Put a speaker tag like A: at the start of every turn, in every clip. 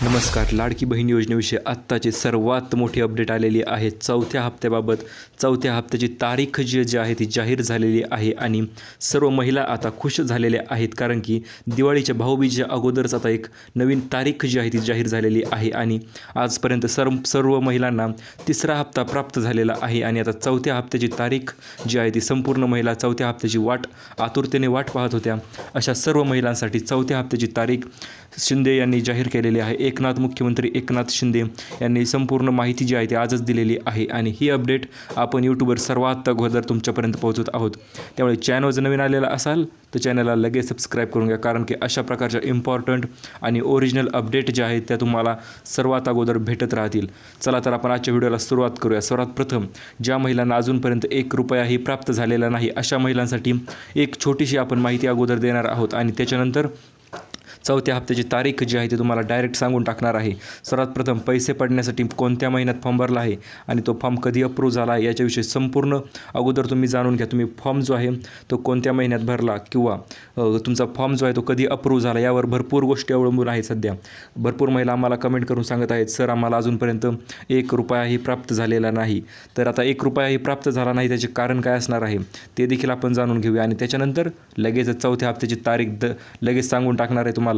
A: नमस्कार. लाडकी बहीण योजनेविषयी आत्ताची सर्वात मोठी अपडेट आलेली आहे. चौथ्या हप्त्याबाबत चौथ्या हप्त्याची तारीख जी आहे ती जाहीर झालेली आहे आणि सर्व महिला आता खुश झालेल्या आहेत, कारण की दिवाळीच्या भाऊबीजेच्या अगोदरच आता एक नवीन तारीख जी आहे ती जाहीर झालेली आहे आणि आजपर्यंत सर्व महिलांना तिसरा हप्ता प्राप्त झालेला आहे आणि आता चौथ्या हप्त्याची तारीख जी आहे ती संपूर्ण महिला चौथ्या हप्त्याची आतुरतेने वाट पाहत होत्या. अशा सर्व महिलांसाठी चौथ्या हप्त्याची तारीख शिंदे यांनी जाहीर केलेली आहे. मुख्यमंत्री एकनाथ शिंदे यांनी संपूर्ण माहिती जी आहे ती आजच दिलेली आहे आणि ही अपडेट आपण यूट्यूबवर सर्वात अगोदर तुमच्यापर्यंत पोहोचत आहोत. त्यामुळे चॅनल जर नवीन आलेला असाल तर चॅनलला लगेच सबस्क्राईब करून घ्या, कारण की अशा प्रकारच्या इम्पॉर्टंट आणि ओरिजिनल अपडेट ज्या आहेत त्या तुम्हाला सर्वात अगोदर भेटत राहतील. चला तर आपण आजच्या व्हिडिओला सुरुवात करूया. सर्वात प्रथम ज्या महिलांना अजूनपर्यंत 1 रुपयाही प्राप्त झालेला नाही अशा महिलांसाठी एक छोटीशी आपण माहिती अगोदर देणार आहोत आणि त्याच्यानंतर चौथ्या हप्त्याची तारीख जी आहे ती तुम्हाला डायरेक्ट सांगून टाकणार आहे. सर्वात प्रथम पैसे पडण्यासाठी कोणत्या महिन्यात फॉर्म भरला आहे आणि तो फॉर्म कधी अप्रूव्ह झाला आहे याच्याविषयी संपूर्ण अगोदर तुम्ही जाणून घ्या. तुम्ही फॉर्म जो आहे तो कोणत्या महिन्यात भरला किंवा तुमचा फॉर्म जो आहे तो कधी अप्रूव्ह झाला यावर भरपूर गोष्टी अवलंबून आहेत. सध्या भरपूर महिला आम्हाला कमेंट करून सांगत आहेत, सर आम्हाला अजूनपर्यंत 1 रुपयाही प्राप्त झालेला नाही. तर आता 1 रुपयाही प्राप्त झाला नाही त्याचे कारण काय असणार आहे ते देखील आपण जाणून घेऊया आणि त्याच्यानंतर लगेच चौथ्या हप्त्याची तारीख लगेच सांगून टाकणार आहे तुम्हाला.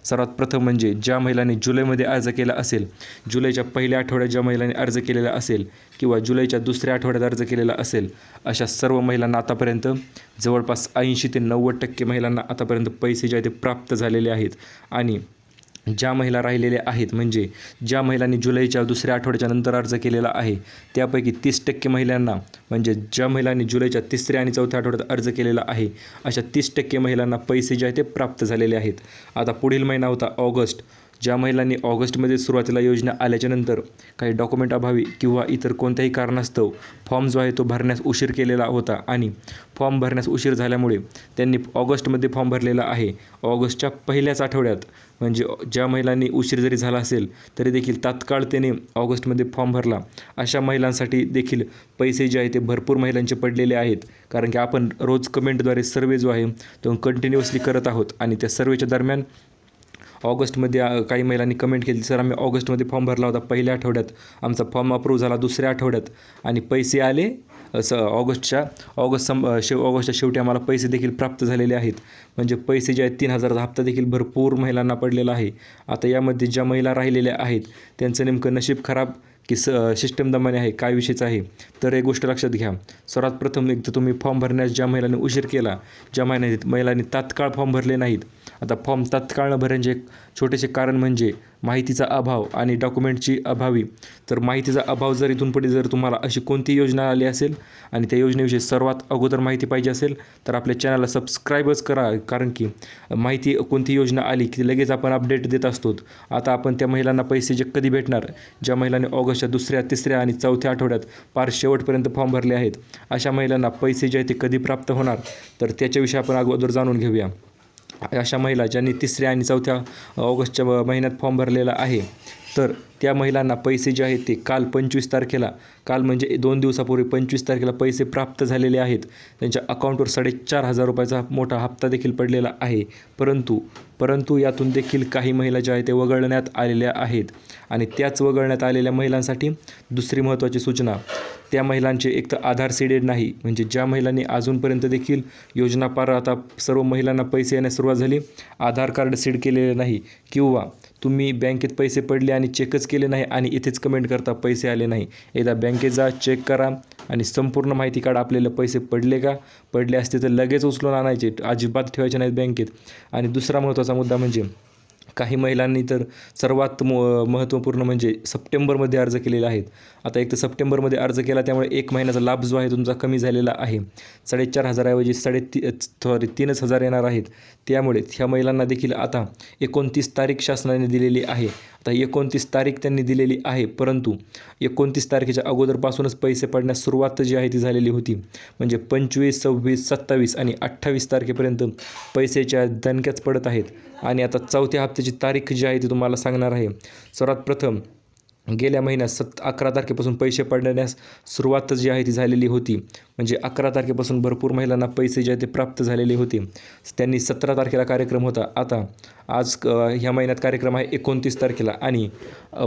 A: सर्वात प्रथम म्हणजे ज्या महिलांनी जुलैमध्ये अर्ज केला असेल, जुलैच्या पहिल्या आठवड्यात ज्या महिलांनी अर्ज केलेला असेल किंवा जुलैच्या दुसऱ्या आठवड्यात अर्ज केलेला असेल अशा सर्व महिलांना आतापर्यंत जवळपास 80 ते 90% महिलांना आतापर्यंत पैसे जे आहेत ते प्राप्त झालेले आहेत. आणि ज्या महिला राहिलेल्या आहेत म्हणजे ज्या महिलांनी जुलैच्या दुसऱ्या आठवड्याच्या नंतर अर्ज केलेला आहे त्यापैकी 30% महिलांना, म्हणजे ज्या महिलांनी जुलैच्या तिसऱ्या आणि चौथ्या आठवड्यात अर्ज केलेला आहे अशा 30% महिलांना पैसे जे आहेत ते प्राप्त झालेले आहेत. आता पुढील महिना होता ऑगस्ट. ज्या महिलांनी ऑगस्टमध्ये सुरुवातीला योजना आल्याच्यानंतर काही डॉक्युमेंट अभावी किंवा इतर कोणत्याही कारणास्तव फॉर्म जो आहे तो भरण्यास उशीर केलेला होता आणि फॉर्म भरण्यास उशीर झाल्यामुळे त्यांनी ऑगस्टमध्ये फॉर्म भरलेला आहे. ऑगस्टच्या पहिल्याच आठवड्यात, म्हणजे ज्या महिलांनी उशीर जरी झाला असेल तरी देखील तात्काळ त्याने ऑगस्टमध्ये फॉर्म भरला अशा महिलांसाठी देखील पैसे जे आहे ते भरपूर महिलांचे पडलेले आहेत, कारण की आपण रोज कमेंटद्वारे सर्वे जो आहे तो कंटिन्युअसली करत आहोत आणि त्या सर्वेच्या दरम्यान ऑगस्टमध्ये काही महिलांनी कमेंट केली, सर आम्ही ऑगस्टमध्ये फॉर्म भरला होता पहिल्या आठवड्यात, आमचा फॉर्म अप्रूव्ह झाला दुसऱ्या आठवड्यात आणि पैसे आले ऑगस्टच्या शेवटी आम्हाला पैसे देखील प्राप्त झालेले आहेत. म्हणजे पैसे जे आहेत 3000चा हप्ता देखील भरपूर महिलांना पडलेला आहे. आता यामध्ये ज्या महिला राहिलेल्या आहेत त्यांचं नेमकं नशीब खराब की सिस्टम दमाने आहे, काय विषयच आहे तर एक गोष्ट लक्षात घ्या. सर्वात प्रथम एकदा तुम्ही फॉर्म भरण्यास ज्या महिलांनी उशीर केला, ज्या महिलांनी तात्काळ फॉर्म भरले नाहीत, आता फॉर्म तात्काळ न भरण्याचे एक छोटेसे कारण म्हणजे माहितीचा अभाव आणि डॉक्युमेंटची अभावी. तर माहितीचा अभाव जर इथून पुढे जर तुम्हाला अशी कोणती योजना आली असेल आणि त्या योजनेविषयी सर्वात अगोदर माहिती पाहिजे असेल तर आपल्या चॅनलला सबस्क्राईबच करा, कारण की माहिती कोणती योजना आली की लगेच आपण अपडेट देत असतो. आता आपण त्या महिलांना पैसे जे कधी भेटणार, ज्या महिलांनी ऑगस्टच्या दुसऱ्या, तिसऱ्या आणि चौथ्या आठवड्यात पार शेवटपर्यंत फॉर्म भरले आहेत अशा महिलांना पैसे जे आहेत ते कधी प्राप्त होणार तर त्याच्याविषयी आपण अगोदर जाणून घेऊया. अशा महिला ज्यांनी तिसऱ्या आणि चौथ्या ऑगस्टच्या महिन्यात फॉर्म भरलेला आहे तर त्या महिलांना पैसे जे आहेत ते काल 25 तारखेला, काल म्हणजे 2 दिवसापूर्वी 25 तारखेला पैसे प्राप्त झालेले आहेत. त्यांच्या अकाउंटवर 4500 रुपयाचा मोठा हप्ता देखील पडलेला आहे. परंतु यातून देखील काही महिला ज्या आहेत ते वगळण्यात आलेल्या आहेत आणि त्याच वगळण्यात आलेल्या महिलांसाठी दुसरी महत्त्वाची सूचना, त्या महिलांचे एक तर आधार सीडेड नाही, म्हणजे ज्या महिलांनी अजूनपर्यंत देखील योजना पार आता सर्व महिलांना पैसे येण्यास सुरुवात झाली, आधार कार्ड सीड केलेले नाही किंवा तुम्ही बँकेत पैसे पडले आणि चेकच केले नाही आणि इथेच कमेंट करता पैसे आले नाही. एकदा बँकेत जा, चेक करा आणि संपूर्ण माहिती काढा आपल्याला पैसे पडले असते तर लगेच उचलून आणायचे, अजिबात ठेवायचे नाहीत बँकेत. आणि दुसरा महत्त्वाचा मुद्दा म्हणजे काही महिलांनी तर सर्वात महत्त्वपूर्ण म्हणजे सप्टेंबरमध्ये अर्ज केलेले आहेत. आता एक तर सप्टेंबरमध्ये अर्ज केला त्यामुळे 1 महिन्याचा लाभ जो आहे तुमचा कमी झालेला आहे. 4500 ऐवजी 3000 येणार आहेत. त्यामुळे ह्या महिलांना देखील आता 29 तारीख शासनाने दिलेली आहे. आता 29 तारीख त्यांनी दिलेली आहे, परंतु 29 तारखेच्या अगोदरपासूनच पैसे पडण्यास सुरुवात जी आहे ती झालेली होती. म्हणजे 25, 26, 27 आणि 28 तारखेपर्यंत पैसेच्या दणक्याच पडत आहेत. आणि आता चौथ्या हप्त्याची तारीख जी आहे ती तुम्हाला सांगणार आहे. सर्वात प्रथम गेल्या महिन्यात 11 तारखेपासून पैसे पडण्यास सुरुवात जी आहे ती झालेली होती. म्हणजे 11 तारखेपासून भरपूर महिलांना पैसे जे आहे ते प्राप्त झालेले होते. त्यांनी 17 तारखेला कार्यक्रम होता. आता आज ह्या महिन्यात कार्यक्रम आहे 29 तारखेला आणि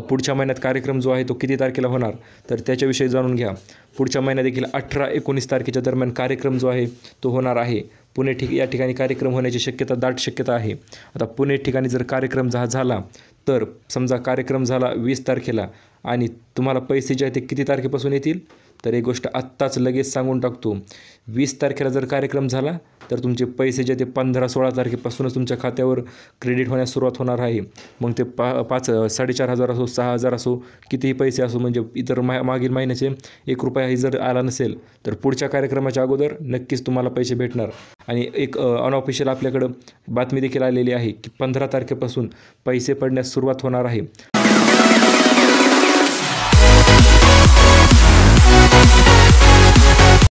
A: पुढच्या महिन्यात कार्यक्रम जो आहे तो किती तारखेला होणार तर त्याच्याविषयी जाणून घ्या. पुढच्या महिन्यात देखील 18-19 तारखेच्या दरम्यान कार्यक्रम जो आहे तो होणार आहे. पुणे या ठिकाणी कार्यक्रम होण्याची शक्यता, दाट शक्यता आहे. आता पुणे ठिकाणी जर कार्यक्रम झाला तर समजा कार्यक्रम झाला 20 तारखेला आणि तुम्हाला पैसे जे आहेत ते किती तारखेपासून येतील तर एक गोष्ट आत्ताच लगेच सांगून टाकतो. 20 तारखेला जर कार्यक्रम झाला तर तुमचे पैसे जे ते 15-16 तारखेपासूनच तुमच्या खात्यावर क्रेडिट होण्यास सुरुवात होणार आहे. मग ते 4,500 असो, 6,000 असो, कितीही पैसे असो, म्हणजे इतर मागील महिन्याचे 1 रुपयाही जर आला नसेल तर पुढच्या कार्यक्रमाच्या अगोदर नक्कीच तुम्हाला पैसे भेटणार. आणि एक अनऑफिशियल आपल्याकडं बातमी देखील आलेली आहे की 15 तारखेपासून पैसे पडण्यास सुरुवात होणार आहे.